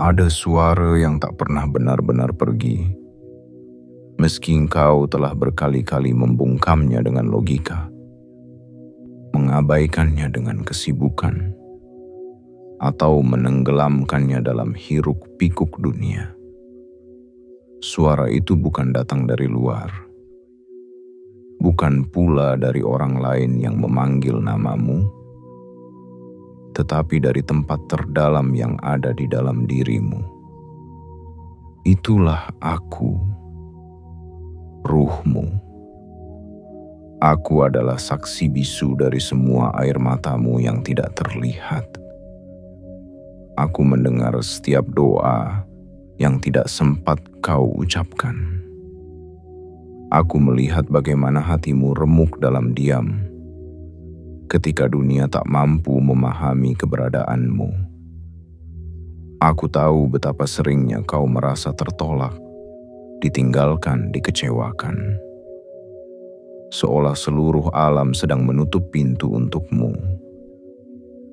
Ada suara yang tak pernah benar-benar pergi, meski engkau telah berkali-kali membungkamnya dengan logika, mengabaikannya dengan kesibukan, atau menenggelamkannya dalam hiruk-pikuk dunia. Suara itu bukan datang dari luar, bukan pula dari orang lain yang memanggil namamu, tetapi dari tempat terdalam yang ada di dalam dirimu. Itulah aku, ruhmu. Aku adalah saksi bisu dari semua air matamu yang tidak terlihat. Aku mendengar setiap doa yang tidak sempat kau ucapkan. Aku melihat bagaimana hatimu remuk dalam diam ketika dunia tak mampu memahami keberadaanmu. Aku tahu betapa seringnya kau merasa tertolak, ditinggalkan, dikecewakan. Seolah seluruh alam sedang menutup pintu untukmu.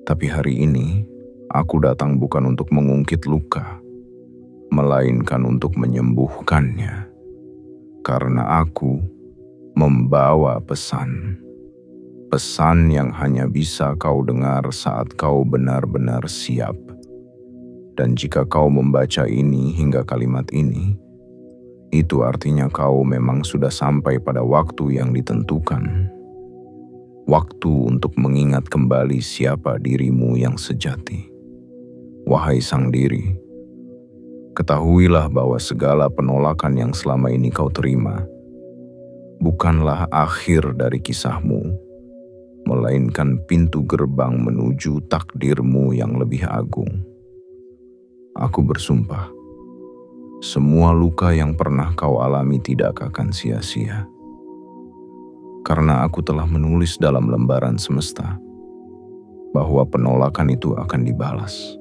Tapi hari ini, aku datang bukan untuk mengungkit luka, melainkan untuk menyembuhkannya. Karena aku membawa pesan. Pesan yang hanya bisa kau dengar saat kau benar-benar siap. Dan jika kau membaca ini hingga kalimat ini, itu artinya kau memang sudah sampai pada waktu yang ditentukan. Waktu untuk mengingat kembali siapa dirimu yang sejati. Wahai sang diri, ketahuilah bahwa segala penolakan yang selama ini kau terima bukanlah akhir dari kisahmu, melainkan pintu gerbang menuju takdirmu yang lebih agung. Aku bersumpah, semua luka yang pernah kau alami tidak akan sia-sia. Karena aku telah menulis dalam lembaran semesta bahwa penolakan itu akan dibalas.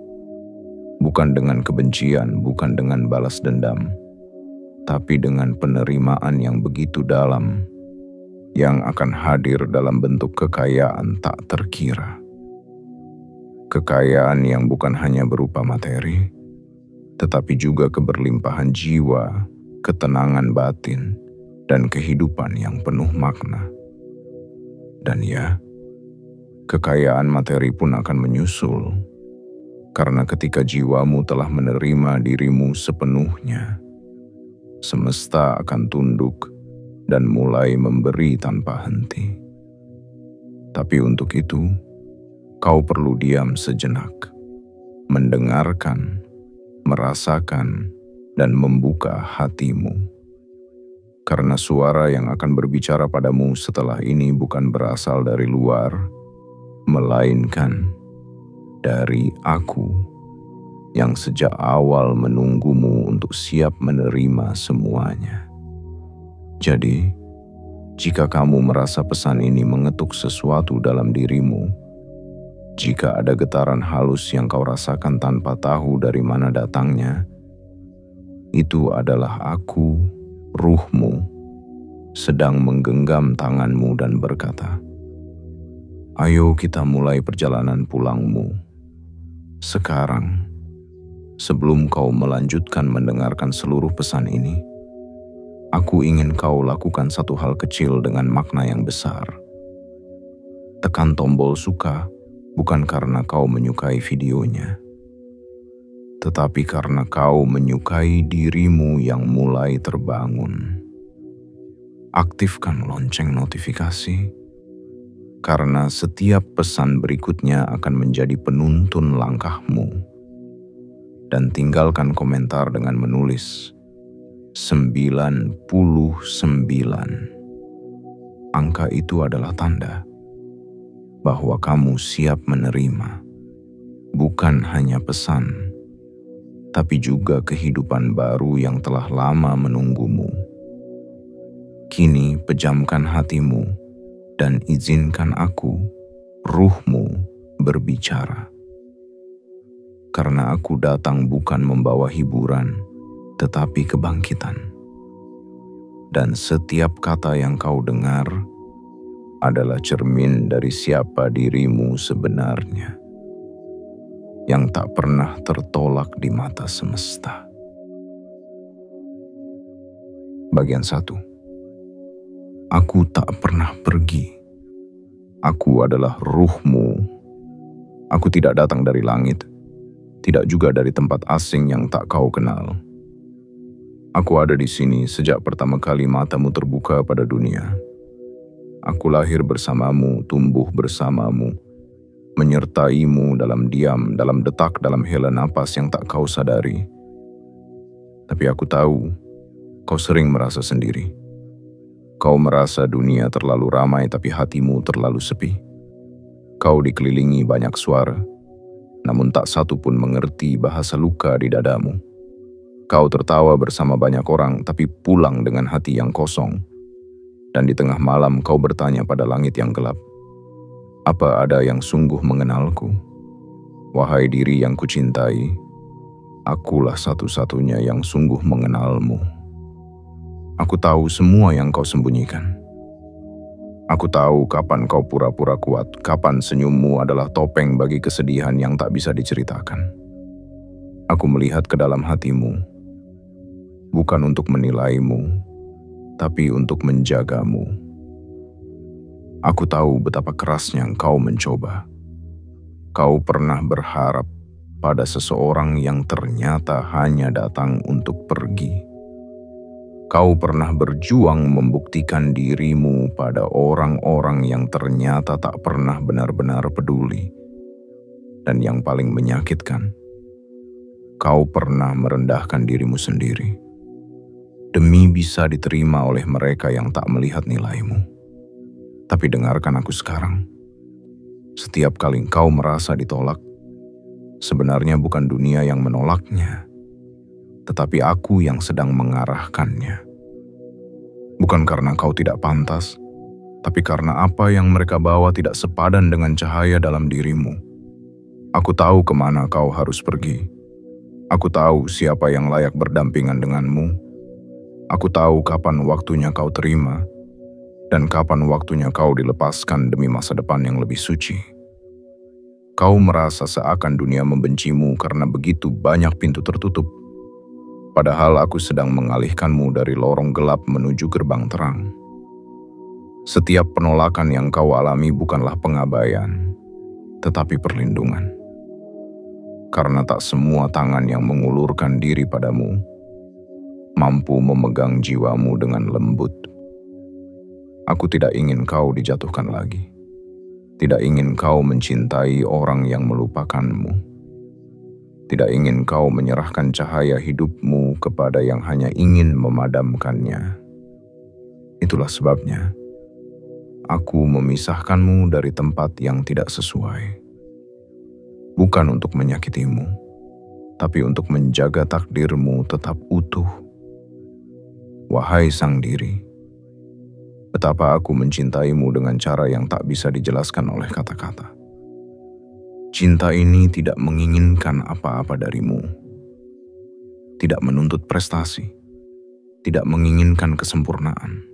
Bukan dengan kebencian, bukan dengan balas dendam, tapi dengan penerimaan yang begitu dalam, yang akan hadir dalam bentuk kekayaan tak terkira. Kekayaan yang bukan hanya berupa materi, tetapi juga keberlimpahan jiwa, ketenangan batin, dan kehidupan yang penuh makna. Dan ya, kekayaan materi pun akan menyusul, karena ketika jiwamu telah menerima dirimu sepenuhnya, semesta akan tunduk dan mulai memberi tanpa henti. Tapi untuk itu, kau perlu diam sejenak, mendengarkan, merasakan, dan membuka hatimu. Karena suara yang akan berbicara padamu setelah ini bukan berasal dari luar, melainkan dari aku yang sejak awal menunggumu untuk siap menerima semuanya. Jadi, jika kamu merasa pesan ini mengetuk sesuatu dalam dirimu, jika ada getaran halus yang kau rasakan tanpa tahu dari mana datangnya, itu adalah aku, ruhmu, sedang menggenggam tanganmu dan berkata, "Ayo kita mulai perjalanan pulangmu. Sekarang, sebelum kau melanjutkan mendengarkan seluruh pesan ini, aku ingin kau lakukan satu hal kecil dengan makna yang besar. Tekan tombol suka bukan karena kau menyukai videonya, tetapi karena kau menyukai dirimu yang mulai terbangun. Aktifkan lonceng notifikasi, karena setiap pesan berikutnya akan menjadi penuntun langkahmu. Dan tinggalkan komentar dengan menulis 99. Angka itu adalah tanda bahwa kamu siap menerima bukan hanya pesan, tapi juga kehidupan baru yang telah lama menunggumu. Kini pejamkan hatimu dan izinkan aku, ruhmu, berbicara. Karena aku datang bukan membawa hiburan, tetapi kebangkitan. Dan setiap kata yang kau dengar adalah cermin dari siapa dirimu sebenarnya. yang tak pernah tertolak di mata semesta. Bagian 1. Aku tak pernah pergi. Aku adalah ruhmu. Aku tidak datang dari langit, tidak juga dari tempat asing yang tak kau kenal. Aku ada di sini sejak pertama kali matamu terbuka pada dunia. Aku lahir bersamamu, tumbuh bersamamu, menyertaimu dalam diam, dalam detak, dalam hela napas yang tak kau sadari. Tapi aku tahu, kau sering merasa sendiri. Kau merasa dunia terlalu ramai tapi hatimu terlalu sepi. Kau dikelilingi banyak suara, namun tak satu pun mengerti bahasa luka di dadamu. Kau tertawa bersama banyak orang tapi pulang dengan hati yang kosong. Dan di tengah malam kau bertanya pada langit yang gelap, apa ada yang sungguh mengenalku? Wahai diri yang kucintai, akulah satu-satunya yang sungguh mengenalmu. Aku tahu semua yang kau sembunyikan. Aku tahu kapan kau pura-pura kuat, kapan senyummu adalah topeng bagi kesedihan yang tak bisa diceritakan. Aku melihat ke dalam hatimu, bukan untuk menilaimu, tapi untuk menjagamu. Aku tahu betapa kerasnya kau mencoba. Kau pernah berharap pada seseorang yang ternyata hanya datang untuk pergi. Kau pernah berjuang membuktikan dirimu pada orang-orang yang ternyata tak pernah benar-benar peduli. Dan yang paling menyakitkan, kau pernah merendahkan dirimu sendiri demi bisa diterima oleh mereka yang tak melihat nilaimu. Tapi dengarkan aku sekarang. Setiap kali kau merasa ditolak, sebenarnya bukan dunia yang menolaknya, tetapi aku yang sedang mengarahkannya. Bukan karena kau tidak pantas, tapi karena apa yang mereka bawa tidak sepadan dengan cahaya dalam dirimu. Aku tahu kemana kau harus pergi. Aku tahu siapa yang layak berdampingan denganmu. Aku tahu kapan waktunya kau terima, dan kapan waktunya kau dilepaskan demi masa depan yang lebih suci. Kau merasa seakan dunia membencimu karena begitu banyak pintu tertutup. Padahal aku sedang mengalihkanmu dari lorong gelap menuju gerbang terang. Setiap penolakan yang kau alami bukanlah pengabaian, tetapi perlindungan. Karena tak semua tangan yang mengulurkan diri padamu mampu memegang jiwamu dengan lembut. Aku tidak ingin kau dijatuhkan lagi. Tidak ingin kau mencintai orang yang melupakanmu. Tidak ingin kau menyerahkan cahaya hidupmu kepada yang hanya ingin memadamkannya. Itulah sebabnya aku memisahkanmu dari tempat yang tidak sesuai. Bukan untuk menyakitimu, tapi untuk menjaga takdirmu tetap utuh. Wahai sang diri, betapa aku mencintaimu dengan cara yang tak bisa dijelaskan oleh kata-kata. Cinta ini tidak menginginkan apa-apa darimu, tidak menuntut prestasi, tidak menginginkan kesempurnaan.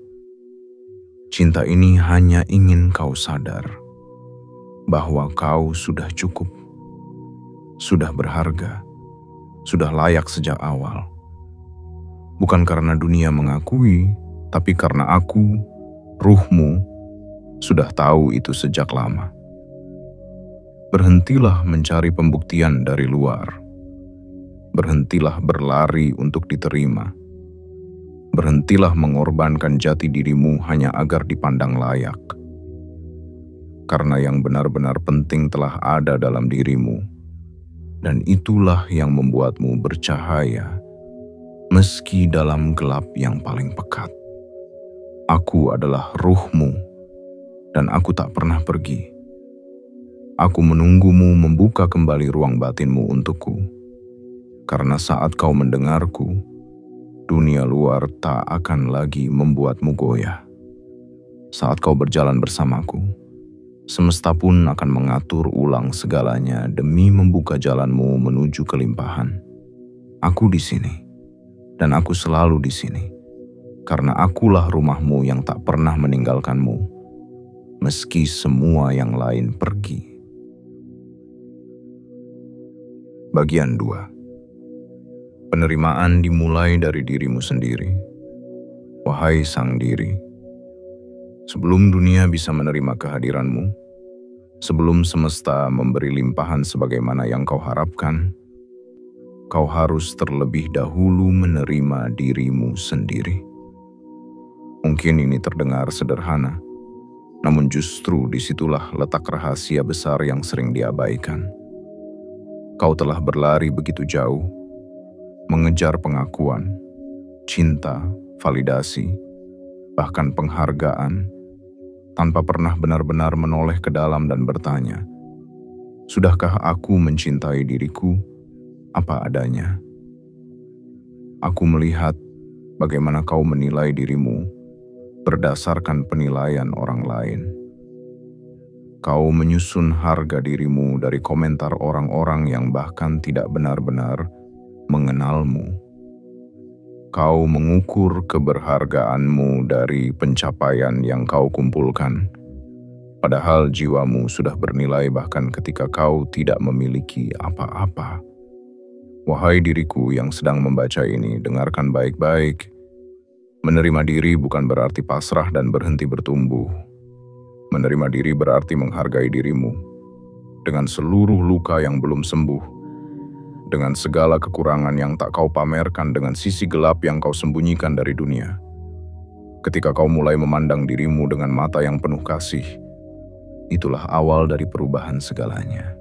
Cinta ini hanya ingin kau sadar bahwa kau sudah cukup, sudah berharga, sudah layak sejak awal. Bukan karena dunia mengakui, tapi karena aku, ruhmu, sudah tahu itu sejak lama. Berhentilah mencari pembuktian dari luar. Berhentilah berlari untuk diterima. Berhentilah mengorbankan jati dirimu hanya agar dipandang layak. Karena yang benar-benar penting telah ada dalam dirimu, dan itulah yang membuatmu bercahaya, meski dalam gelap yang paling pekat. Aku adalah ruhmu, dan aku tak pernah pergi. Aku menunggumu membuka kembali ruang batinmu untukku, karena saat kau mendengarku, dunia luar tak akan lagi membuatmu goyah. Saat kau berjalan bersamaku, semesta pun akan mengatur ulang segalanya demi membuka jalanmu menuju kelimpahan. Aku di sini, dan aku selalu di sini, karena akulah rumahmu yang tak pernah meninggalkanmu, meski semua yang lain pergi. Bagian 2. Penerimaan dimulai dari dirimu sendiri. Wahai sang diri, sebelum dunia bisa menerima kehadiranmu, sebelum semesta memberi limpahan sebagaimana yang kau harapkan, kau harus terlebih dahulu menerima dirimu sendiri. Mungkin ini terdengar sederhana, namun justru disitulah letak rahasia besar yang sering diabaikan. Kau telah berlari begitu jauh, mengejar pengakuan, cinta, validasi, bahkan penghargaan, tanpa pernah benar-benar menoleh ke dalam dan bertanya, sudahkah aku mencintai diriku apa adanya? Aku melihat bagaimana kau menilai dirimu berdasarkan penilaian orang lain. Kau menyusun harga dirimu dari komentar orang-orang yang bahkan tidak benar-benar mengenalmu. Kau mengukur keberhargaanmu dari pencapaian yang kau kumpulkan, padahal jiwamu sudah bernilai bahkan ketika kau tidak memiliki apa-apa. Wahai diriku yang sedang membaca ini, dengarkan baik-baik. Menerima diri bukan berarti pasrah dan berhenti bertumbuh. Menerima diri berarti menghargai dirimu dengan seluruh luka yang belum sembuh, dengan segala kekurangan yang tak kau pamerkan, dengan sisi gelap yang kau sembunyikan dari dunia. Ketika kau mulai memandang dirimu dengan mata yang penuh kasih, itulah awal dari perubahan segalanya.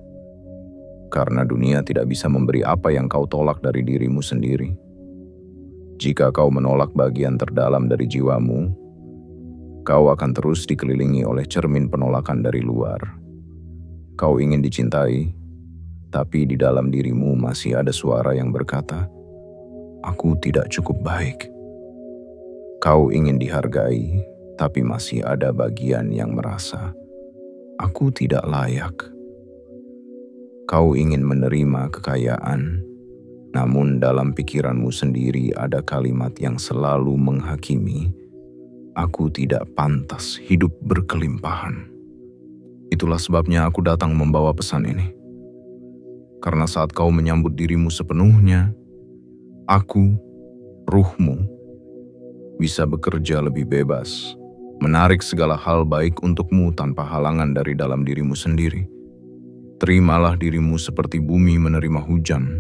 Karena dunia tidak bisa memberi apa yang kau tolak dari dirimu sendiri. Jika kau menolak bagian terdalam dari jiwamu, kau akan terus dikelilingi oleh cermin penolakan dari luar. Kau ingin dicintai, tapi di dalam dirimu masih ada suara yang berkata, "Aku tidak cukup baik." Kau ingin dihargai, tapi masih ada bagian yang merasa, "Aku tidak layak." Kau ingin menerima kekayaan, namun dalam pikiranmu sendiri ada kalimat yang selalu menghakimi, "Aku tidak pantas hidup berkelimpahan." Itulah sebabnya aku datang membawa pesan ini. Karena saat kau menyambut dirimu sepenuhnya, aku, ruhmu, bisa bekerja lebih bebas, menarik segala hal baik untukmu tanpa halangan dari dalam dirimu sendiri. Terimalah dirimu seperti bumi menerima hujan,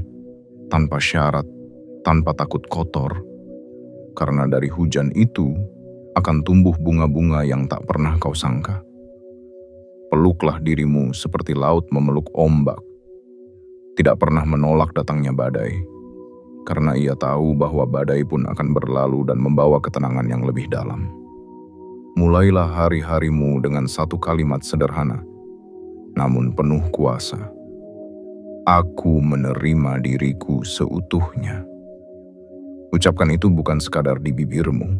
tanpa syarat, tanpa takut kotor, karena dari hujan itu akan tumbuh bunga-bunga yang tak pernah kau sangka. Peluklah dirimu seperti laut memeluk ombak, tidak pernah menolak datangnya badai, karena ia tahu bahwa badai pun akan berlalu dan membawa ketenangan yang lebih dalam. Mulailah hari-harimu dengan satu kalimat sederhana, namun penuh kuasa. Aku menerima diriku seutuhnya. Ucapkan itu bukan sekadar di bibirmu,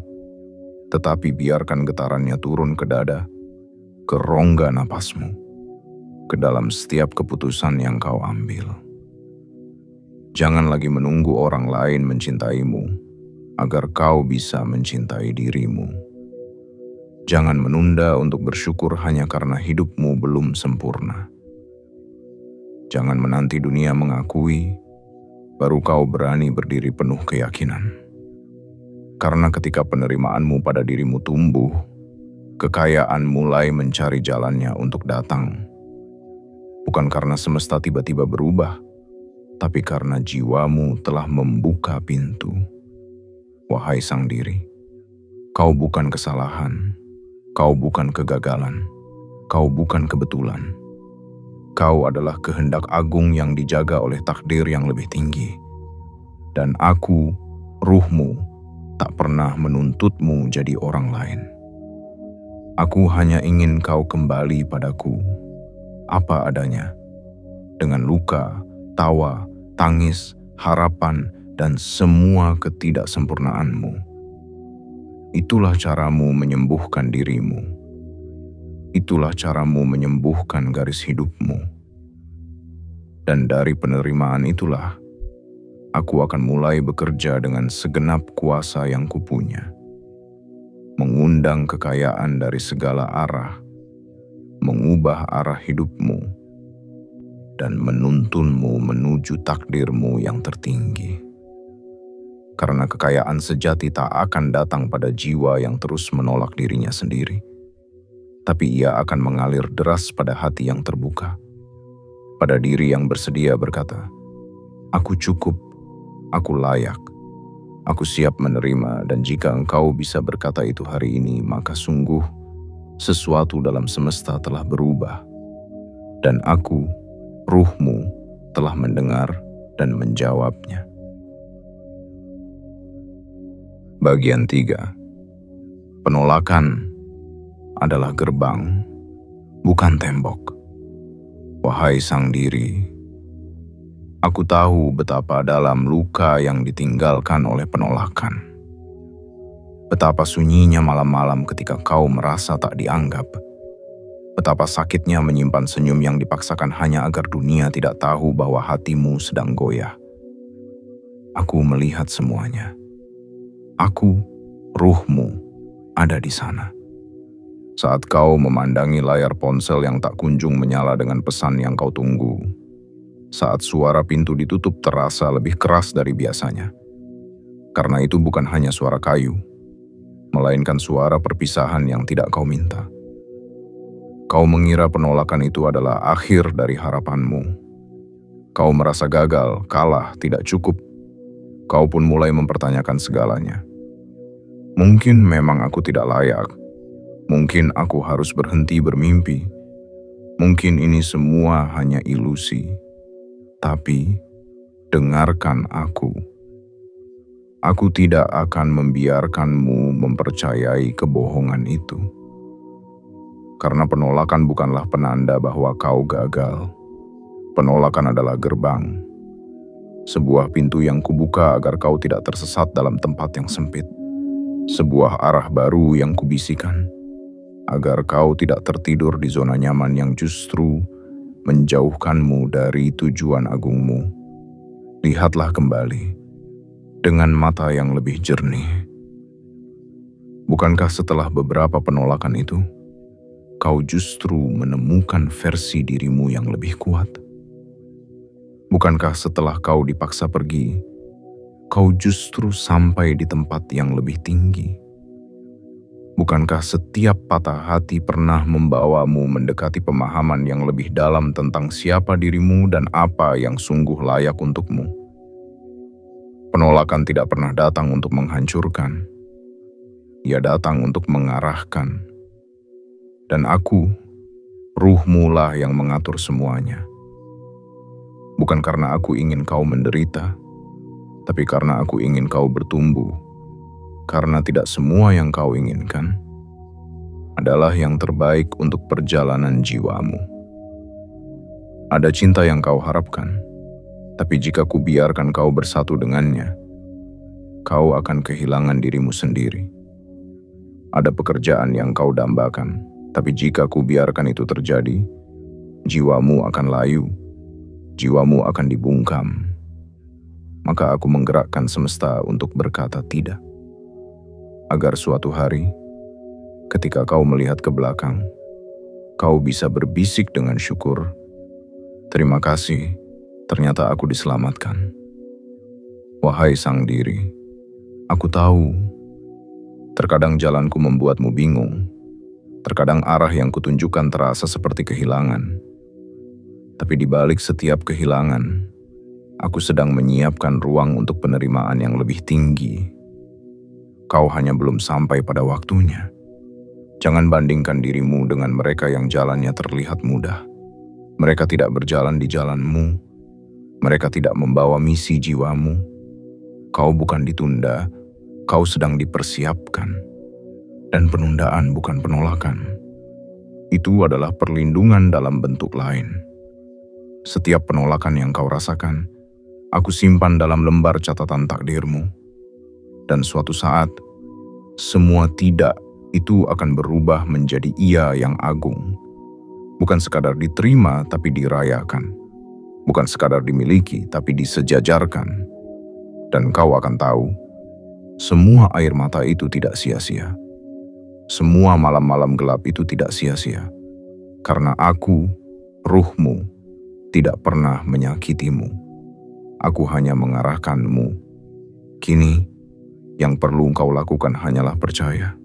tetapi biarkan getarannya turun ke dada, ke rongga napasmu, ke dalam setiap keputusan yang kau ambil. Jangan lagi menunggu orang lain mencintaimu, agar kau bisa mencintai dirimu. Jangan menunda untuk bersyukur hanya karena hidupmu belum sempurna. Jangan menanti dunia mengakui, baru kau berani berdiri penuh keyakinan. Karena ketika penerimaanmu pada dirimu tumbuh, kekayaan mulai mencari jalannya untuk datang. Bukan karena semesta tiba-tiba berubah, tapi karena jiwamu telah membuka pintu. Wahai sang diri, kau bukan kesalahan, kau bukan kegagalan, kau bukan kebetulan. Kau adalah kehendak agung yang dijaga oleh takdir yang lebih tinggi. Dan aku, ruhmu, tak pernah menuntutmu jadi orang lain. Aku hanya ingin kau kembali padaku, apa adanya, dengan luka, tawa, tangis, harapan, dan semua ketidaksempurnaanmu. Itulah caramu menyembuhkan dirimu. Itulah caramu menyembuhkan garis hidupmu. Dan dari penerimaan itulah, aku akan mulai bekerja dengan segenap kuasa yang kupunya. Mengundang kekayaan dari segala arah, mengubah arah hidupmu, dan menuntunmu menuju takdirmu yang tertinggi. Karena kekayaan sejati tak akan datang pada jiwa yang terus menolak dirinya sendiri, tapi ia akan mengalir deras pada hati yang terbuka, pada diri yang bersedia berkata, "Aku cukup, aku layak, aku siap menerima." Dan jika engkau bisa berkata itu hari ini, maka sungguh sesuatu dalam semesta telah berubah, dan aku, ruhmu, telah mendengar dan menjawabnya. Bagian 3. Penolakan adalah gerbang, bukan tembok. Wahai sang diri, aku tahu betapa dalam luka yang ditinggalkan oleh penolakan. Betapa sunyinya malam-malam ketika kau merasa tak dianggap. Betapa sakitnya menyimpan senyum yang dipaksakan hanya agar dunia tidak tahu bahwa hatimu sedang goyah. Aku melihat semuanya. Aku, ruhmu, ada di sana. Saat kau memandangi layar ponsel yang tak kunjung menyala dengan pesan yang kau tunggu. Saat suara pintu ditutup terasa lebih keras dari biasanya. Karena itu bukan hanya suara kayu, melainkan suara perpisahan yang tidak kau minta. Kau mengira penolakan itu adalah akhir dari harapanmu. Kau merasa gagal, kalah, tidak cukup. Kau pun mulai mempertanyakan segalanya. Mungkin memang aku tidak layak. Mungkin aku harus berhenti bermimpi. Mungkin ini semua hanya ilusi. Tapi, dengarkan aku. Aku tidak akan membiarkanmu mempercayai kebohongan itu. Karena penolakan bukanlah penanda bahwa kau gagal. Penolakan adalah gerbang. Sebuah pintu yang kubuka agar kau tidak tersesat dalam tempat yang sempit. Sebuah arah baru yang kubisikan, agar kau tidak tertidur di zona nyaman yang justru menjauhkanmu dari tujuan agungmu. Lihatlah kembali, dengan mata yang lebih jernih. Bukankah setelah beberapa penolakan itu, kau justru menemukan versi dirimu yang lebih kuat? Bukankah setelah kau dipaksa pergi, kau justru sampai di tempat yang lebih tinggi? Bukankah setiap patah hati pernah membawamu mendekati pemahaman yang lebih dalam tentang siapa dirimu dan apa yang sungguh layak untukmu? Penolakan tidak pernah datang untuk menghancurkan. Ia datang untuk mengarahkan. Dan aku, ruhmu lah yang mengatur semuanya. Bukan karena aku ingin kau menderita, tapi karena aku ingin kau bertumbuh. Karena tidak semua yang kau inginkan adalah yang terbaik untuk perjalanan jiwamu. Ada cinta yang kau harapkan, tapi jika kubiarkan kau bersatu dengannya, kau akan kehilangan dirimu sendiri. Ada pekerjaan yang kau dambakan, tapi jika kubiarkan itu terjadi, jiwamu akan layu, jiwamu akan dibungkam. Maka aku menggerakkan semesta untuk berkata tidak. Agar suatu hari, ketika kau melihat ke belakang, kau bisa berbisik dengan syukur, "Terima kasih, ternyata aku diselamatkan." Wahai sang diri, aku tahu, terkadang jalanku membuatmu bingung, terkadang arah yang kutunjukkan terasa seperti kehilangan. Tapi di balik setiap kehilangan, aku sedang menyiapkan ruang untuk penerimaan yang lebih tinggi. Kau hanya belum sampai pada waktunya. Jangan bandingkan dirimu dengan mereka yang jalannya terlihat mudah. Mereka tidak berjalan di jalanmu. Mereka tidak membawa misi jiwamu. Kau bukan ditunda, kau sedang dipersiapkan. Dan penundaan bukan penolakan. Itu adalah perlindungan dalam bentuk lain. Setiap penolakan yang kau rasakan, aku simpan dalam lembar catatan takdirmu. Dan suatu saat, semua tidak itu akan berubah menjadi iya yang agung. Bukan sekadar diterima, tapi dirayakan. Bukan sekadar dimiliki, tapi disejajarkan. Dan kau akan tahu, semua air mata itu tidak sia-sia. Semua malam-malam gelap itu tidak sia-sia. Karena aku, ruhmu, tidak pernah menyakitimu. Aku hanya mengarahkanmu. Kini, yang perlu engkau lakukan hanyalah percaya.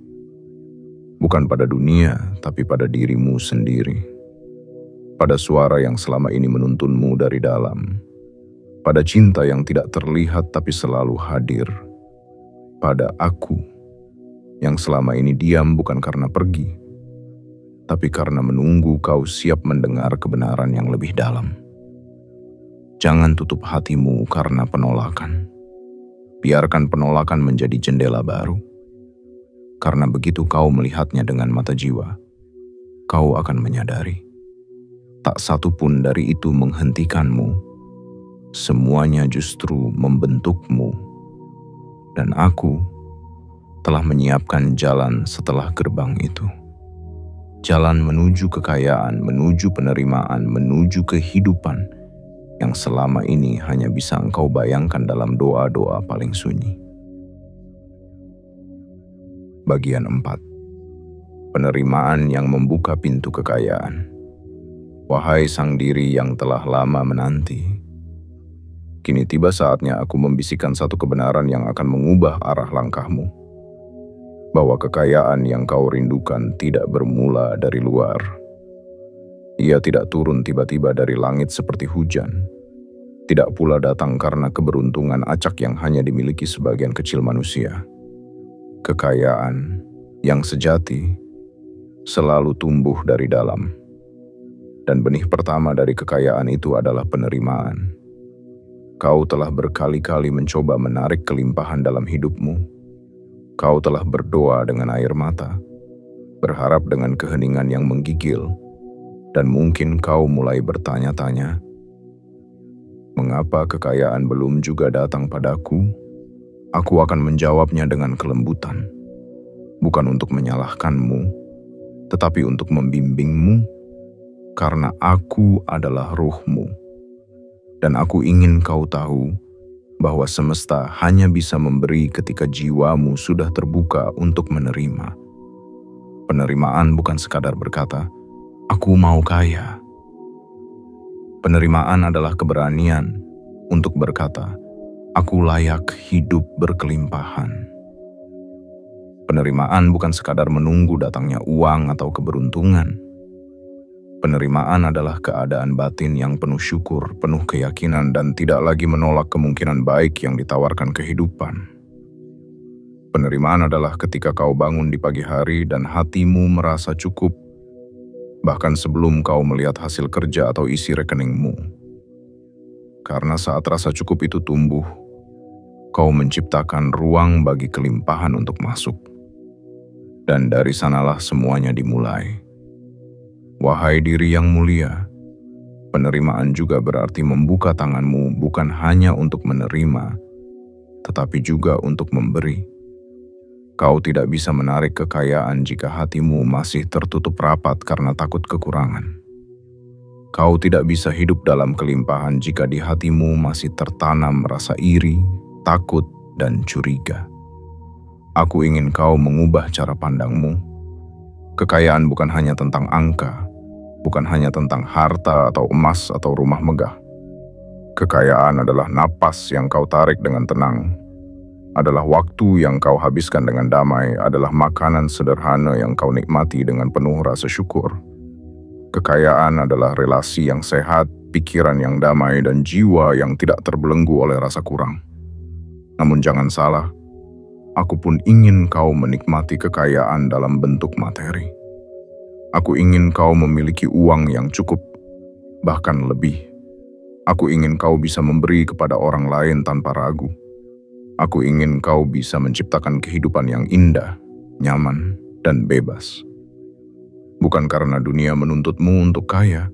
Bukan pada dunia, tapi pada dirimu sendiri. Pada suara yang selama ini menuntunmu dari dalam. Pada cinta yang tidak terlihat tapi selalu hadir. Pada aku, yang selama ini diam bukan karena pergi, tapi karena menunggu kau siap mendengar kebenaran yang lebih dalam. Jangan tutup hatimu karena penolakan. Biarkan penolakan menjadi jendela baru. Karena begitu kau melihatnya dengan mata jiwa, kau akan menyadari, tak satu pun dari itu menghentikanmu. Semuanya justru membentukmu. Dan aku telah menyiapkan jalan setelah gerbang itu. Jalan menuju kekayaan, menuju penerimaan, menuju kehidupan yang selama ini hanya bisa engkau bayangkan dalam doa-doa paling sunyi. Bagian 4. Penerimaan yang membuka pintu kekayaan. Wahai sang diri yang telah lama menanti, kini tiba saatnya aku membisikkan satu kebenaran yang akan mengubah arah langkahmu. Bahwa kekayaan yang kau rindukan tidak bermula dari luar. Ia tidak turun tiba-tiba dari langit seperti hujan. Tidak pula datang karena keberuntungan acak yang hanya dimiliki sebagian kecil manusia. Kekayaan yang sejati selalu tumbuh dari dalam. Dan benih pertama dari kekayaan itu adalah penerimaan. Kau telah berkali-kali mencoba menarik kelimpahan dalam hidupmu. Kau telah berdoa dengan air mata, berharap dengan keheningan yang menggigil, dan mungkin kau mulai bertanya-tanya, mengapa kekayaan belum juga datang padaku? Aku akan menjawabnya dengan kelembutan, bukan untuk menyalahkanmu, tetapi untuk membimbingmu, karena aku adalah ruhmu. Dan aku ingin kau tahu bahwa semesta hanya bisa memberi ketika jiwamu sudah terbuka untuk menerima. Penerimaan bukan sekadar berkata, aku mau kaya. Penerimaan adalah keberanian untuk berkata, aku layak hidup berkelimpahan. Penerimaan bukan sekadar menunggu datangnya uang atau keberuntungan. Penerimaan adalah keadaan batin yang penuh syukur, penuh keyakinan, dan tidak lagi menolak kemungkinan baik yang ditawarkan kehidupan. Penerimaan adalah ketika kau bangun di pagi hari dan hatimu merasa cukup, bahkan sebelum kau melihat hasil kerja atau isi rekeningmu. Karena saat rasa cukup itu tumbuh, kau menciptakan ruang bagi kelimpahan untuk masuk. Dan dari sanalah semuanya dimulai. Wahai diri yang mulia, penerimaan juga berarti membuka tanganmu bukan hanya untuk menerima, tetapi juga untuk memberi. Kau tidak bisa menarik kekayaan jika hatimu masih tertutup rapat karena takut kekurangan. Kau tidak bisa hidup dalam kelimpahan jika di hatimu masih tertanam rasa iri, takut, dan curiga. Aku ingin kau mengubah cara pandangmu. Kekayaan bukan hanya tentang angka, bukan hanya tentang harta atau emas atau rumah megah. Kekayaan adalah napas yang kau tarik dengan tenang, adalah waktu yang kau habiskan dengan damai, adalah makanan sederhana yang kau nikmati dengan penuh rasa syukur. Kekayaan adalah relasi yang sehat, pikiran yang damai, dan jiwa yang tidak terbelenggu oleh rasa kurang. Namun jangan salah, aku pun ingin kau menikmati kekayaan dalam bentuk materi. Aku ingin kau memiliki uang yang cukup, bahkan lebih. Aku ingin kau bisa memberi kepada orang lain tanpa ragu. Aku ingin kau bisa menciptakan kehidupan yang indah, nyaman, dan bebas. Bukan karena dunia menuntutmu untuk kaya,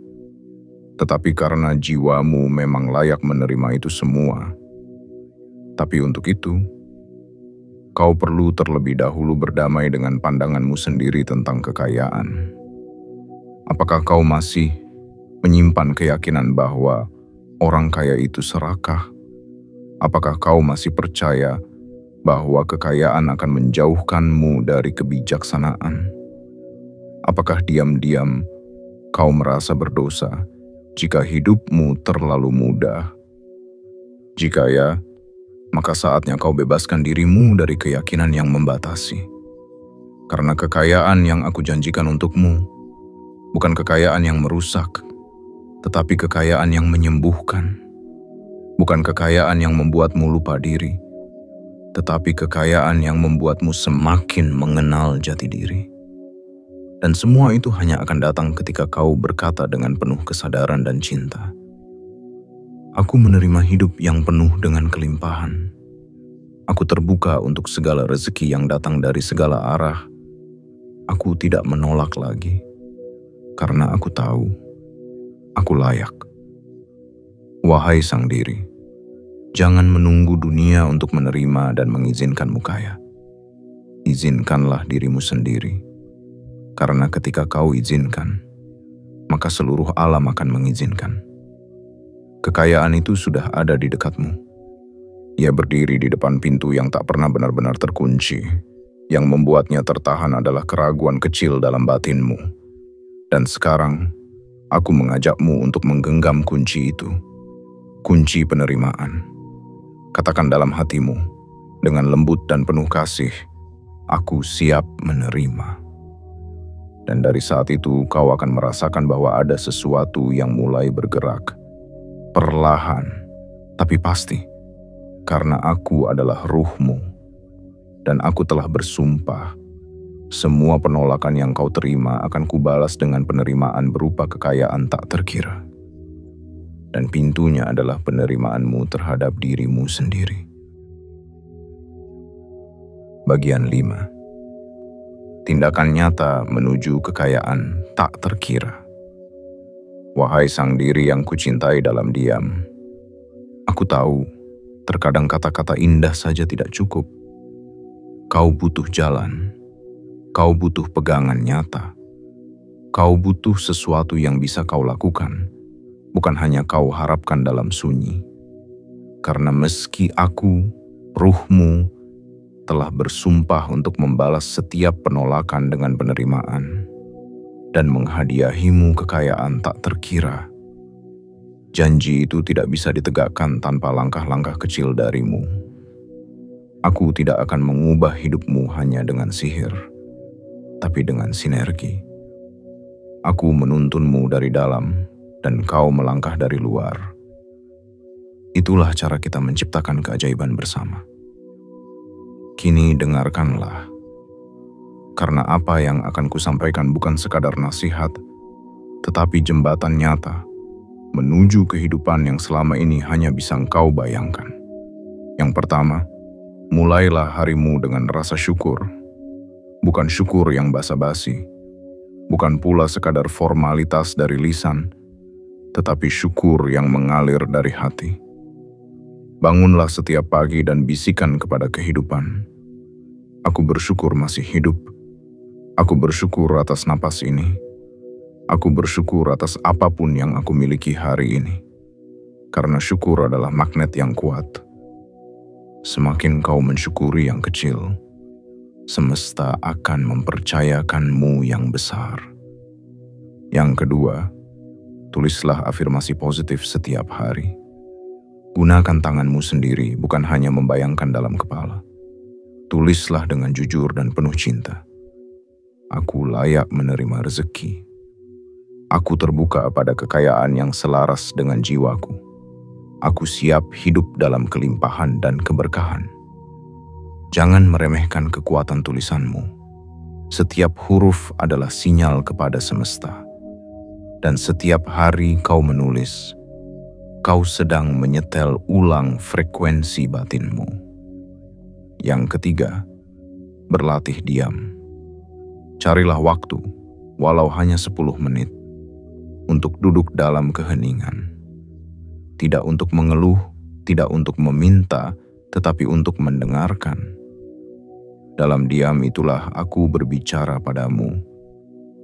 tetapi karena jiwamu memang layak menerima itu semua. Tapi untuk itu, kau perlu terlebih dahulu berdamai dengan pandanganmu sendiri tentang kekayaan. Apakah kau masih menyimpan keyakinan bahwa orang kaya itu serakah? Apakah kau masih percaya bahwa kekayaan akan menjauhkanmu dari kebijaksanaan? Apakah diam-diam kau merasa berdosa Jika hidupmu terlalu mudah, jika ya, maka saatnya kau bebaskan dirimu dari keyakinan yang membatasi. Karena kekayaan yang aku janjikan untukmu bukan kekayaan yang merusak, tetapi kekayaan yang menyembuhkan. Bukan kekayaan yang membuatmu lupa diri, tetapi kekayaan yang membuatmu semakin mengenal jati diri. Dan semua itu hanya akan datang ketika kau berkata dengan penuh kesadaran dan cinta, "Aku menerima hidup yang penuh dengan kelimpahan. Aku terbuka untuk segala rezeki yang datang dari segala arah. Aku tidak menolak lagi, karena aku tahu aku layak." Wahai sang diri, jangan menunggu dunia untuk menerima dan mengizinkanmu kaya. Izinkanlah dirimu sendiri. Karena ketika kau izinkan, maka seluruh alam akan mengizinkan. Kekayaan itu sudah ada di dekatmu. Ia berdiri di depan pintu yang tak pernah benar-benar terkunci. Yang membuatnya tertahan adalah keraguan kecil dalam batinmu. Dan sekarang, aku mengajakmu untuk menggenggam kunci itu. Kunci penerimaan. Katakan dalam hatimu, dengan lembut dan penuh kasih, "Aku siap menerima." Dan dari saat itu kau akan merasakan bahwa ada sesuatu yang mulai bergerak. Perlahan, tapi pasti. Karena aku adalah ruhmu. Dan aku telah bersumpah, semua penolakan yang kau terima akan kubalas dengan penerimaan berupa kekayaan tak terkira. Dan pintunya adalah penerimaanmu terhadap dirimu sendiri. Bagian 5. Tindakan nyata menuju kekayaan tak terkira. Wahai sang diri yang kucintai dalam diam, aku tahu terkadang kata-kata indah saja tidak cukup. Kau butuh jalan, kau butuh pegangan nyata, kau butuh sesuatu yang bisa kau lakukan, bukan hanya kau harapkan dalam sunyi. Karena meski aku, ruhmu, telah bersumpah untuk membalas setiap penolakan dengan penerimaan dan menghadiahimu kekayaan tak terkira. Janji itu tidak bisa ditegakkan tanpa langkah-langkah kecil darimu. Aku tidak akan mengubah hidupmu hanya dengan sihir, tapi dengan sinergi. Aku menuntunmu dari dalam dan kau melangkah dari luar. Itulah cara kita menciptakan keajaiban bersama. Kini dengarkanlah, karena apa yang akan kusampaikan bukan sekadar nasihat, tetapi jembatan nyata menuju kehidupan yang selama ini hanya bisa engkau bayangkan. Yang pertama, mulailah harimu dengan rasa syukur, bukan syukur yang basa-basi, bukan pula sekadar formalitas dari lisan, tetapi syukur yang mengalir dari hati. Bangunlah setiap pagi dan bisikan kepada kehidupan, "Aku bersyukur masih hidup. Aku bersyukur atas napas ini. Aku bersyukur atas apapun yang aku miliki hari ini." Karena syukur adalah magnet yang kuat. Semakin kau mensyukuri yang kecil, semesta akan mempercayakanmu yang besar. Yang kedua, tulislah afirmasi positif setiap hari. Gunakan tanganmu sendiri, bukan hanya membayangkan dalam kepala. Tulislah dengan jujur dan penuh cinta. "Aku layak menerima rezeki. Aku terbuka pada kekayaan yang selaras dengan jiwaku. Aku siap hidup dalam kelimpahan dan keberkahan." Jangan meremehkan kekuatan tulisanmu. Setiap huruf adalah sinyal kepada semesta. Dan setiap hari kau menulis, kau sedang menyetel ulang frekuensi batinmu. Yang ketiga, berlatih diam. Carilah waktu, walau hanya 10 menit, untuk duduk dalam keheningan. Tidak untuk mengeluh, tidak untuk meminta, tetapi untuk mendengarkan. Dalam diam itulah aku berbicara padamu.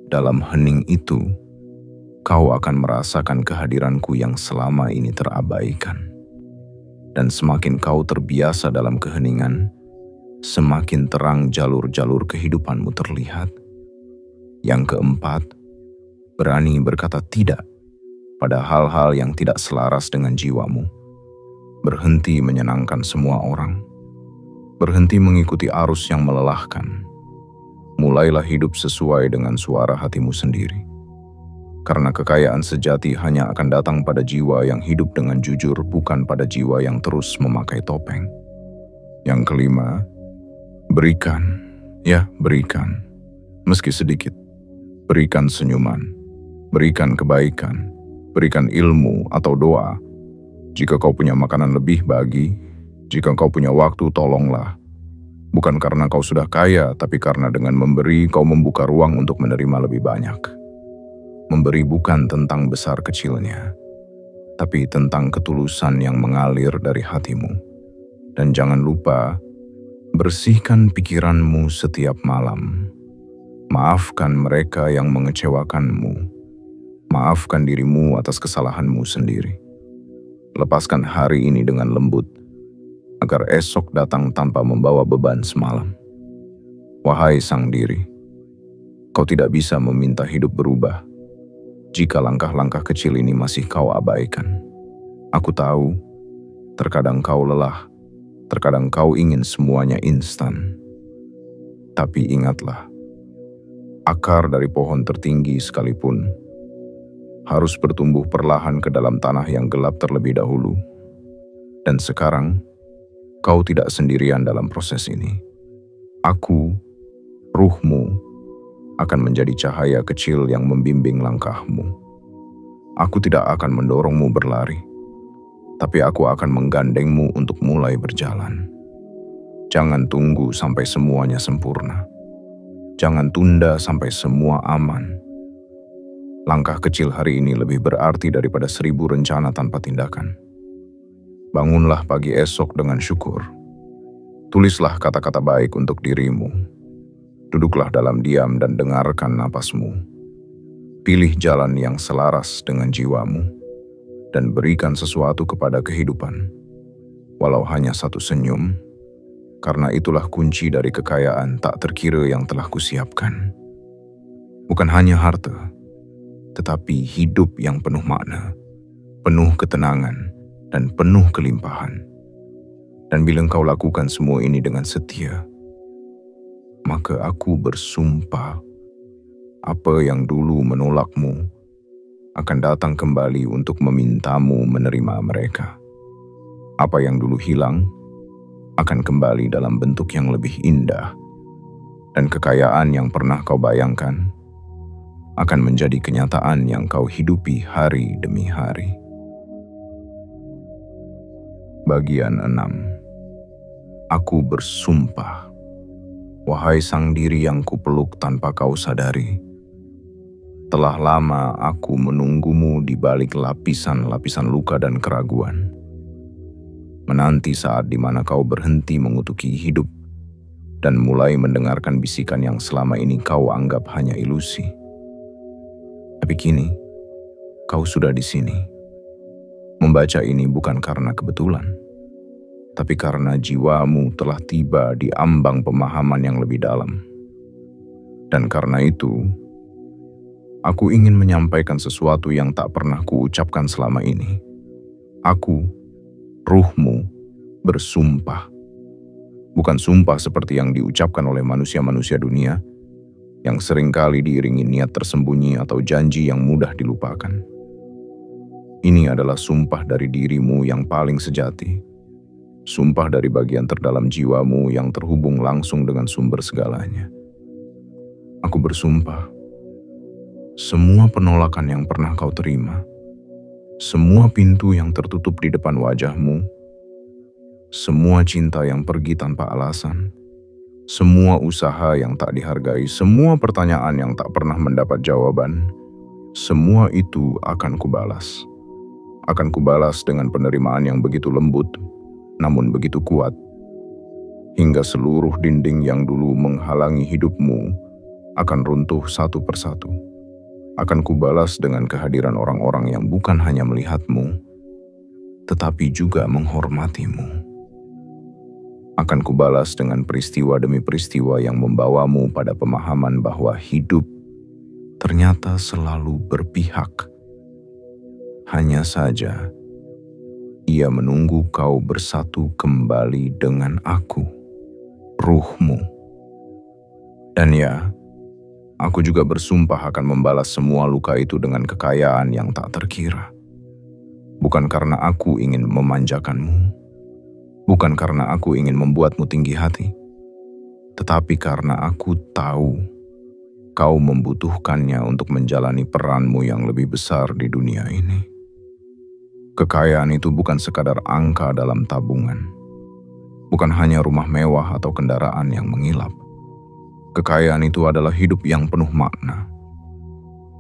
Dalam hening itu, kau akan merasakan kehadiranku yang selama ini terabaikan. Dan semakin kau terbiasa dalam keheningan, semakin terang jalur-jalur kehidupanmu terlihat. Yang keempat, berani berkata tidak. pada hal-hal yang tidak selaras dengan jiwamu. Berhenti menyenangkan semua orang. Berhenti mengikuti arus yang melelahkan. Mulailah hidup sesuai dengan suara hatimu sendiri. Karena kekayaan sejati hanya akan datang pada jiwa yang hidup dengan jujur, bukan pada jiwa yang terus memakai topeng. Yang kelima, berikan. Ya, berikan. Meski sedikit. Berikan senyuman. Berikan kebaikan. Berikan ilmu atau doa. Jika kau punya makanan lebih, bagi. Jika kau punya waktu, tolonglah. Bukan karena kau sudah kaya, tapi karena dengan memberi, kau membuka ruang untuk menerima lebih banyak. Memberi bukan tentang besar kecilnya, tapi tentang ketulusan yang mengalir dari hatimu. Dan jangan lupa, bersihkan pikiranmu setiap malam. Maafkan mereka yang mengecewakanmu. Maafkan dirimu atas kesalahanmu sendiri. Lepaskan hari ini dengan lembut, agar esok datang tanpa membawa beban semalam. Wahai sang diri, kau tidak bisa meminta hidup berubah jika langkah-langkah kecil ini masih kau abaikan. Aku tahu, terkadang kau lelah, terkadang kau ingin semuanya instan. Tapi ingatlah, akar dari pohon tertinggi sekalipun harus bertumbuh perlahan ke dalam tanah yang gelap terlebih dahulu. Dan sekarang, kau tidak sendirian dalam proses ini. Aku, ruhmu, akan menjadi cahaya kecil yang membimbing langkahmu. Aku tidak akan mendorongmu berlari, tapi aku akan menggandengmu untuk mulai berjalan. Jangan tunggu sampai semuanya sempurna. Jangan tunda sampai semua aman. Langkah kecil hari ini lebih berarti daripada 1000 rencana tanpa tindakan. Bangunlah pagi esok dengan syukur. Tulislah kata-kata baik untuk dirimu. Duduklah dalam diam dan dengarkan napasmu. Pilih jalan yang selaras dengan jiwamu. Dan berikan sesuatu kepada kehidupan. Walau hanya satu senyum, karena itulah kunci dari kekayaan tak terkira yang telah kusiapkan. Bukan hanya harta, tetapi hidup yang penuh makna, penuh ketenangan, dan penuh kelimpahan. Dan bila engkau lakukan semua ini dengan setia, maka aku bersumpah, apa yang dulu menolakmu akan datang kembali untuk memintamu menerima mereka. Apa yang dulu hilang akan kembali dalam bentuk yang lebih indah, dan kekayaan yang pernah kau bayangkan akan menjadi kenyataan yang kau hidupi hari demi hari. Bagian 6. Aku bersumpah, wahai sang diri yang kupeluk tanpa kau sadari, telah lama aku menunggumu di balik lapisan-lapisan luka dan keraguan. Menanti saat di mana kau berhenti mengutuki hidup dan mulai mendengarkan bisikan yang selama ini kau anggap hanya ilusi. Tapi kini, kau sudah di sini. Membaca ini bukan karena kebetulan, tapi karena jiwamu telah tiba di ambang pemahaman yang lebih dalam. Dan karena itu, aku ingin menyampaikan sesuatu yang tak pernah kuucapkan selama ini. Aku, ruhmu, bersumpah. Bukan sumpah seperti yang diucapkan oleh manusia-manusia dunia, yang seringkali diiringi niat tersembunyi atau janji yang mudah dilupakan. Ini adalah sumpah dari dirimu yang paling sejati. Sumpah dari bagian terdalam jiwamu yang terhubung langsung dengan sumber segalanya. Aku bersumpah, semua penolakan yang pernah kau terima, semua pintu yang tertutup di depan wajahmu, semua cinta yang pergi tanpa alasan, semua usaha yang tak dihargai, semua pertanyaan yang tak pernah mendapat jawaban, semua itu akan kubalas. Akan kubalas dengan penerimaan yang begitu lembut, namun begitu kuat, hingga seluruh dinding yang dulu menghalangi hidupmu akan runtuh satu persatu. Akan kubalas dengan kehadiran orang-orang yang bukan hanya melihatmu, tetapi juga menghormatimu. Akan kubalas dengan peristiwa demi peristiwa yang membawamu pada pemahaman bahwa hidup ternyata selalu berpihak. Hanya saja, ia menunggu kau bersatu kembali dengan aku, ruhmu. Dan ya, aku juga bersumpah akan membalas semua luka itu dengan kekayaan yang tak terkira. Bukan karena aku ingin memanjakanmu, bukan karena aku ingin membuatmu tinggi hati, tetapi karena aku tahu kau membutuhkannya untuk menjalani peranmu yang lebih besar di dunia ini. Kekayaan itu bukan sekadar angka dalam tabungan, bukan hanya rumah mewah atau kendaraan yang mengilap. Kekayaan itu adalah hidup yang penuh makna,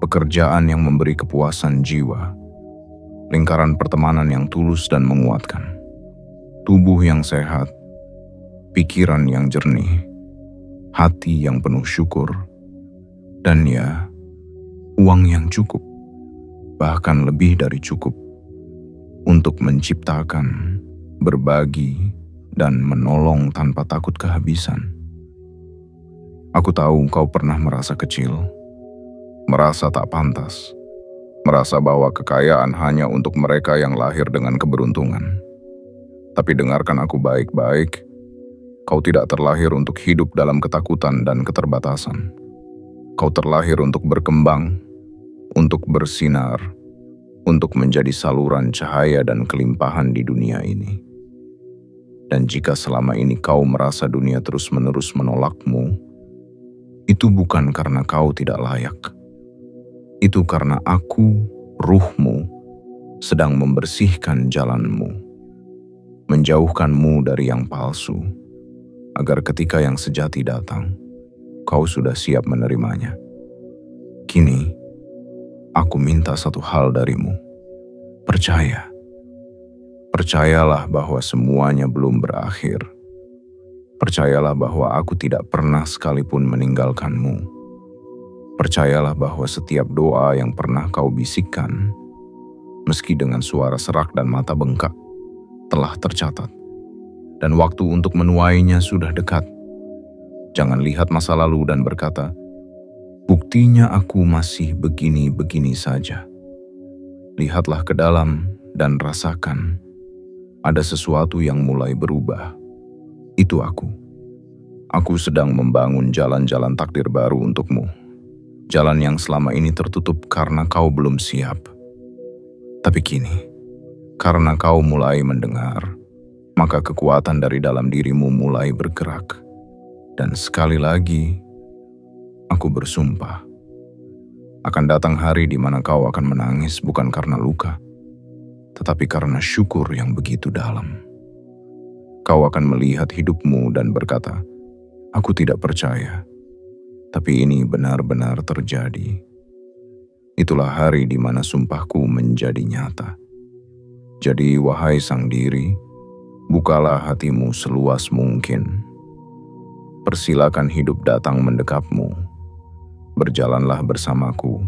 pekerjaan yang memberi kepuasan jiwa, lingkaran pertemanan yang tulus dan menguatkan, tubuh yang sehat, pikiran yang jernih, hati yang penuh syukur, dan ya, uang yang cukup, bahkan lebih dari cukup, untuk menciptakan, berbagi, dan menolong tanpa takut kehabisan. Aku tahu kau pernah merasa kecil, merasa tak pantas, merasa bahwa kekayaan hanya untuk mereka yang lahir dengan keberuntungan. Tapi dengarkan aku baik-baik, kau tidak terlahir untuk hidup dalam ketakutan dan keterbatasan. Kau terlahir untuk berkembang, untuk bersinar, untuk menjadi saluran cahaya dan kelimpahan di dunia ini. Dan jika selama ini kau merasa dunia terus-menerus menolakmu, itu bukan karena kau tidak layak. Itu karena aku, ruhmu, sedang membersihkan jalanmu, menjauhkanmu dari yang palsu, agar ketika yang sejati datang, kau sudah siap menerimanya. Kini, aku minta satu hal darimu. Percaya. Percayalah bahwa semuanya belum berakhir. Percayalah bahwa aku tidak pernah sekalipun meninggalkanmu. Percayalah bahwa setiap doa yang pernah kau bisikkan, meski dengan suara serak dan mata bengkak, telah tercatat. Dan waktu untuk menuainya sudah dekat. Jangan lihat masa lalu dan berkata, buktinya aku masih begini-begini saja. Lihatlah ke dalam dan rasakan, ada sesuatu yang mulai berubah. Itu aku. Aku sedang membangun jalan-jalan takdir baru untukmu. Jalan yang selama ini tertutup karena kau belum siap. Tapi kini, karena kau mulai mendengar, maka kekuatan dari dalam dirimu mulai bergerak. Dan sekali lagi, aku bersumpah, akan datang hari di mana kau akan menangis bukan karena luka, tetapi karena syukur yang begitu dalam. Kau akan melihat hidupmu dan berkata, aku tidak percaya, tapi ini benar-benar terjadi. Itulah hari di mana sumpahku menjadi nyata. Jadi wahai sang diri, bukalah hatimu seluas mungkin. Persilakan hidup datang mendekapmu. Berjalanlah bersamaku,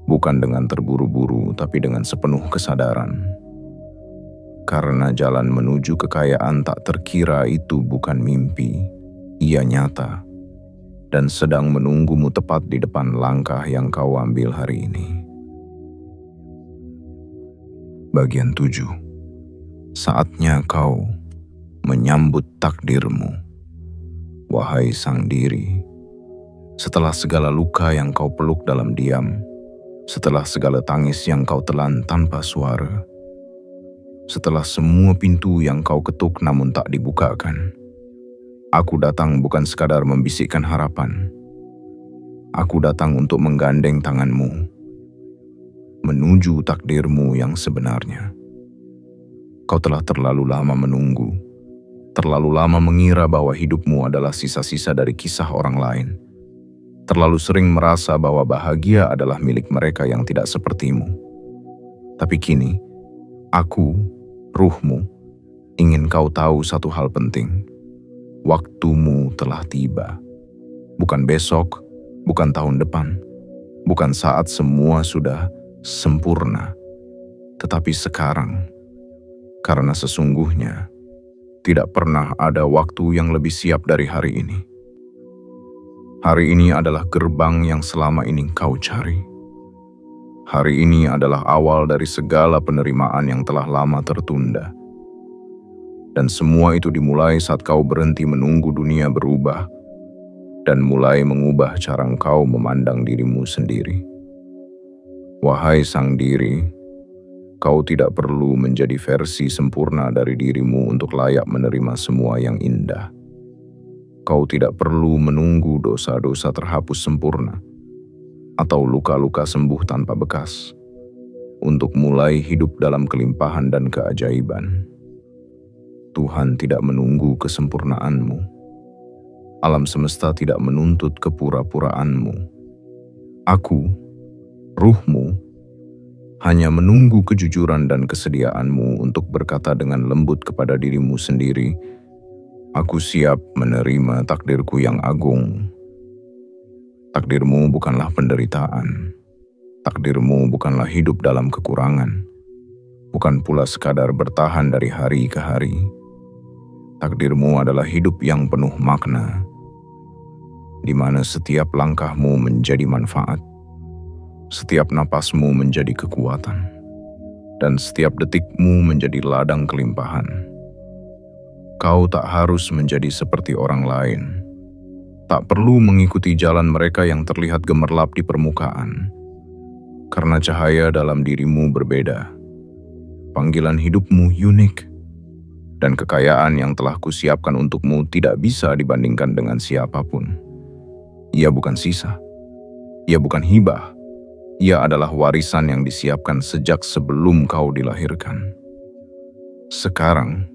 bukan dengan terburu-buru tapi dengan sepenuh kesadaran. Karena jalan menuju kekayaan tak terkira itu bukan mimpi, ia nyata, dan sedang menunggumu tepat di depan langkah yang kau ambil hari ini. Bagian 7. Saatnya kau menyambut takdirmu. Wahai sang diri, setelah segala luka yang kau peluk dalam diam, setelah segala tangis yang kau telan tanpa suara, setelah semua pintu yang kau ketuk namun tak dibukakan, aku datang bukan sekadar membisikkan harapan. Aku datang untuk menggandeng tanganmu, menuju takdirmu yang sebenarnya. Kau telah terlalu lama menunggu, terlalu lama mengira bahwa hidupmu adalah sisa-sisa dari kisah orang lain. Terlalu sering merasa bahwa bahagia adalah milik mereka yang tidak sepertimu. Tapi kini, aku, ruhmu, ingin kau tahu satu hal penting. Waktumu telah tiba. Bukan besok, bukan tahun depan, bukan saat semua sudah sempurna, tetapi sekarang. Karena sesungguhnya, tidak pernah ada waktu yang lebih siap dari hari ini. Hari ini adalah gerbang yang selama ini kau cari. Hari ini adalah awal dari segala penerimaan yang telah lama tertunda. Dan semua itu dimulai saat kau berhenti menunggu dunia berubah dan mulai mengubah cara engkau memandang dirimu sendiri. Wahai sang diri, kau tidak perlu menjadi versi sempurna dari dirimu untuk layak menerima semua yang indah. Kau tidak perlu menunggu dosa-dosa terhapus sempurna atau luka-luka sembuh tanpa bekas untuk mulai hidup dalam kelimpahan dan keajaiban. Tuhan tidak menunggu kesempurnaanmu. Alam semesta tidak menuntut kepura-puraanmu. Aku, ruhmu, hanya menunggu kejujuran dan kesediaanmu untuk berkata dengan lembut kepada dirimu sendiri, "Aku siap menerima takdirku yang agung." Takdirmu bukanlah penderitaan. Takdirmu bukanlah hidup dalam kekurangan. Bukan pula sekadar bertahan dari hari ke hari. Takdirmu adalah hidup yang penuh makna, di mana setiap langkahmu menjadi manfaat, setiap napasmu menjadi kekuatan, dan setiap detikmu menjadi ladang kelimpahan. Kau tak harus menjadi seperti orang lain. Tak perlu mengikuti jalan mereka yang terlihat gemerlap di permukaan, karena cahaya dalam dirimu berbeda. Panggilan hidupmu unik, dan kekayaan yang telah kusiapkan untukmu tidak bisa dibandingkan dengan siapapun. Ia bukan sisa, ia bukan hibah, ia adalah warisan yang disiapkan sejak sebelum kau dilahirkan. Sekarang,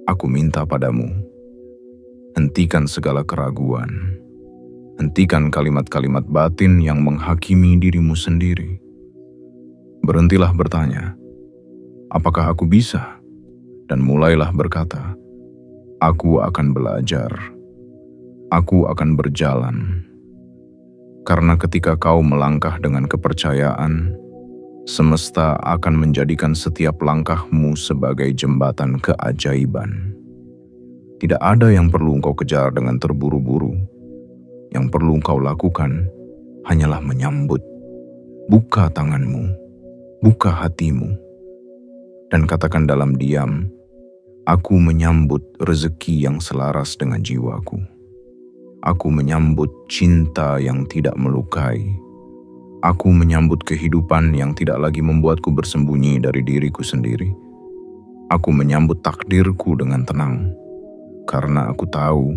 aku minta padamu, hentikan segala keraguan, hentikan kalimat-kalimat batin yang menghakimi dirimu sendiri. Berhentilah bertanya, apakah aku bisa? Dan mulailah berkata, aku akan belajar, aku akan berjalan. Karena ketika kau melangkah dengan kepercayaan, semesta akan menjadikan setiap langkahmu sebagai jembatan keajaiban. Tidak ada yang perlu engkau kejar dengan terburu-buru. Yang perlu engkau lakukan hanyalah menyambut. Buka tanganmu, buka hatimu, dan katakan dalam diam, aku menyambut rezeki yang selaras dengan jiwaku. Aku menyambut cinta yang tidak melukai. Aku menyambut kehidupan yang tidak lagi membuatku bersembunyi dari diriku sendiri. Aku menyambut takdirku dengan tenang, karena aku tahu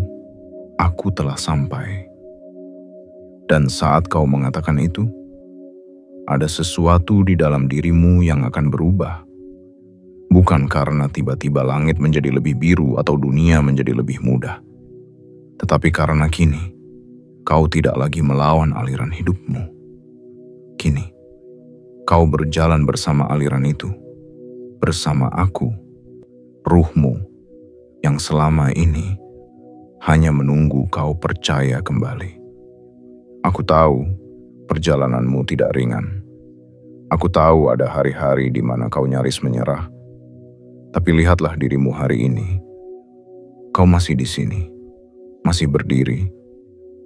aku telah sampai. Dan saat kau mengatakan itu, ada sesuatu di dalam dirimu yang akan berubah. Bukan karena tiba-tiba langit menjadi lebih biru atau dunia menjadi lebih mudah, tetapi karena kini kau tidak lagi melawan aliran hidupmu. Kini kau berjalan bersama aliran itu, bersama aku, ruhmu, yang selama ini hanya menunggu kau percaya kembali. Aku tahu perjalananmu tidak ringan. Aku tahu ada hari-hari di mana kau nyaris menyerah. Tapi lihatlah dirimu hari ini. Kau masih di sini, masih berdiri,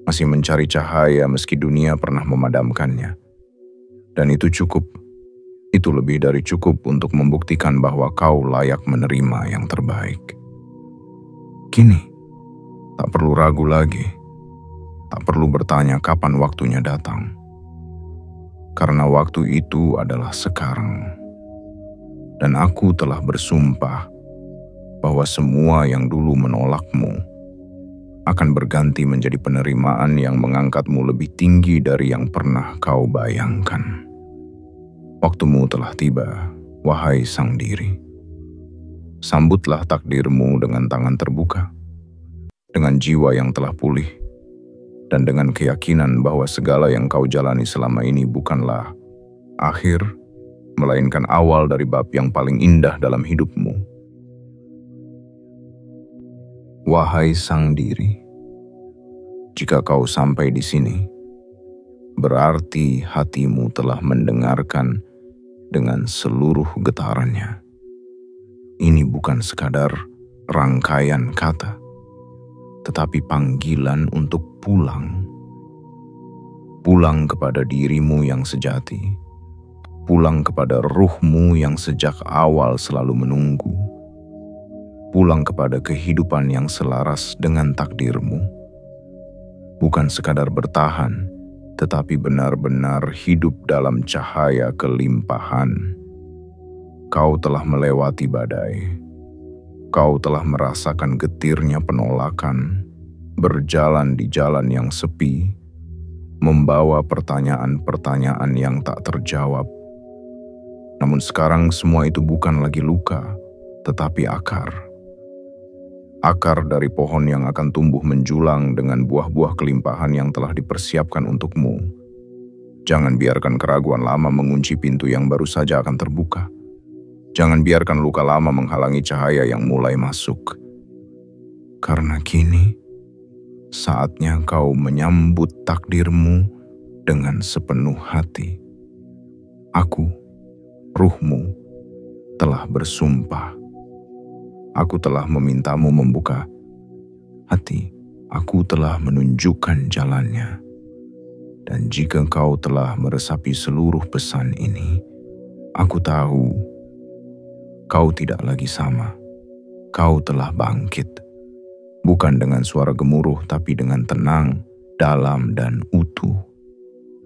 masih mencari cahaya meski dunia pernah memadamkannya. Dan itu cukup, itu lebih dari cukup untuk membuktikan bahwa kau layak menerima yang terbaik. Kini, tak perlu ragu lagi, tak perlu bertanya kapan waktunya datang. Karena waktu itu adalah sekarang. Dan aku telah bersumpah bahwa semua yang dulu menolakmu akan berganti menjadi penerimaan yang mengangkatmu lebih tinggi dari yang pernah kau bayangkan. Waktumu telah tiba, wahai sang diri. Sambutlah takdirmu dengan tangan terbuka, dengan jiwa yang telah pulih, dan dengan keyakinan bahwa segala yang kau jalani selama ini bukanlah akhir, melainkan awal dari bab yang paling indah dalam hidupmu. Wahai sang diri, jika kau sampai di sini, berarti hatimu telah mendengarkan dengan seluruh getarannya. Ini bukan sekadar rangkaian kata, tetapi panggilan untuk pulang. Pulang kepada dirimu yang sejati, Pulang kepada ruhmu yang sejak awal selalu menunggu. Pulang kepada kehidupan yang selaras dengan takdirmu. Bukan sekadar bertahan, tetapi benar-benar hidup dalam cahaya kelimpahan. Kau telah melewati badai. Kau telah merasakan getirnya penolakan, berjalan di jalan yang sepi, membawa pertanyaan-pertanyaan yang tak terjawab. Namun sekarang semua itu bukan lagi luka, tetapi akar. Akar dari pohon yang akan tumbuh menjulang dengan buah-buah kelimpahan yang telah dipersiapkan untukmu. Jangan biarkan keraguan lama mengunci pintu yang baru saja akan terbuka. Jangan biarkan luka lama menghalangi cahaya yang mulai masuk. Karena kini, saatnya kau menyambut takdirmu dengan sepenuh hati. Aku, ruhmu, telah bersumpah. Aku telah memintamu membuka hati. Aku telah menunjukkan jalannya. Dan jika kau telah meresapi seluruh pesan ini, aku tahu kau tidak lagi sama. Kau telah bangkit. Bukan dengan suara gemuruh, tapi dengan tenang, dalam, dan utuh.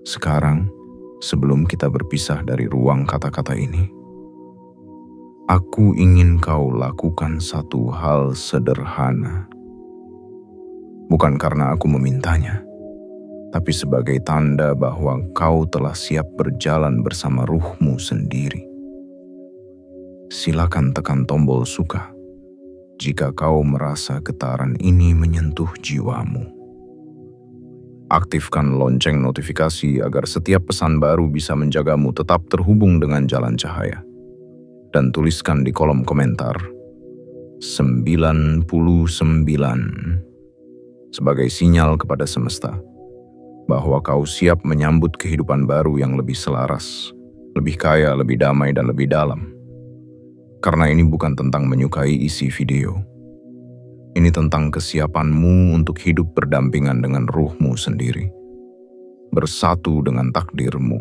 Sekarang, sebelum kita berpisah dari ruang kata-kata ini, aku ingin kau lakukan satu hal sederhana. Bukan karena aku memintanya, tapi sebagai tanda bahwa kau telah siap berjalan bersama ruhmu sendiri. Silakan tekan tombol suka jika kau merasa getaran ini menyentuh jiwamu. Aktifkan lonceng notifikasi agar setiap pesan baru bisa menjagamu tetap terhubung dengan jalan cahaya. Dan tuliskan di kolom komentar 99 sebagai sinyal kepada semesta bahwa kau siap menyambut kehidupan baru yang lebih selaras, lebih kaya, lebih damai, dan lebih dalam. Karena ini bukan tentang menyukai isi video. Ini tentang kesiapanmu untuk hidup berdampingan dengan ruhmu sendiri, bersatu dengan takdirmu,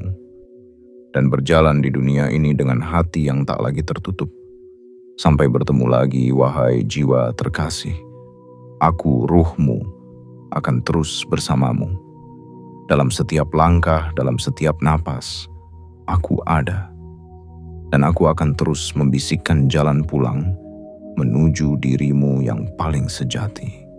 dan berjalan di dunia ini dengan hati yang tak lagi tertutup. Sampai bertemu lagi, wahai jiwa terkasih. Aku, ruhmu, akan terus bersamamu. Dalam setiap langkah, dalam setiap napas, aku ada. Dan aku akan terus membisikkan jalan pulang menuju dirimu yang paling sejati.